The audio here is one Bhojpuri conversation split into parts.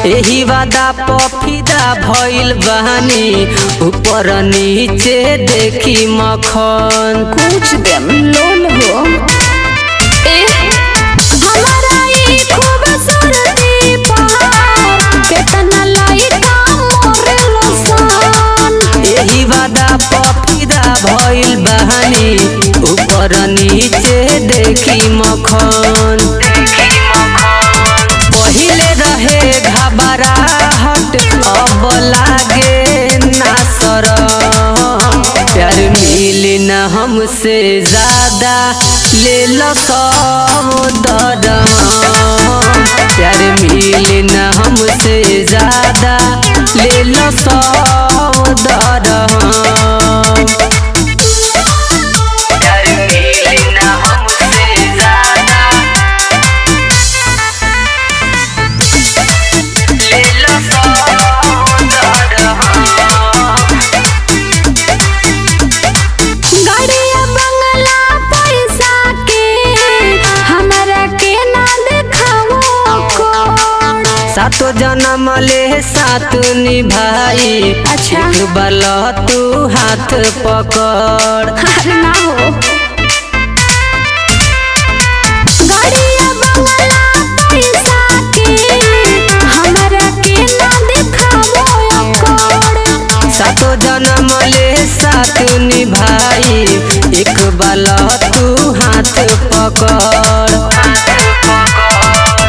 एही वादा पफिदा भइल बहानी ऊपर नीचे देखी मखन कुछ देम लोल हो हमारा ई खूबसूरती पर केतना लाइका मोरे लोसन एही वादा पफिदा भइल बहानी ऊपर नीचे देखी मखन पहिले रहे घबराहट अब लागे ना शरम प्यार मिली न हमसे ज्यादा ले लो दरम प्यार मिली न हमसे ज्यादा ले लो दरम सातो जन्म ले साथ निभाई अच्छा एक बार तू हाथ पकड़ अरे ना हो गाड़िया बंगला पैसा के हमरा के ना दिखावो अकड़ सातो जन्म ले साथ निभाई एक बार तू हाथ पकड़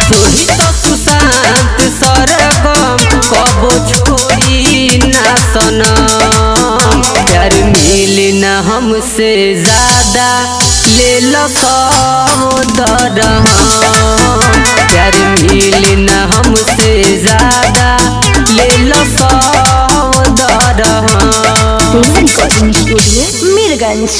तोही तो सुशांत सरगम कबो छोड़ी ना सनम प्यार मिली न हमसे ज्यादा ले लो दरम प्यार मिली न हमसे ज्यादा ले लो दरम रिकॉर्डिंग स्टूडियो मीरगंज।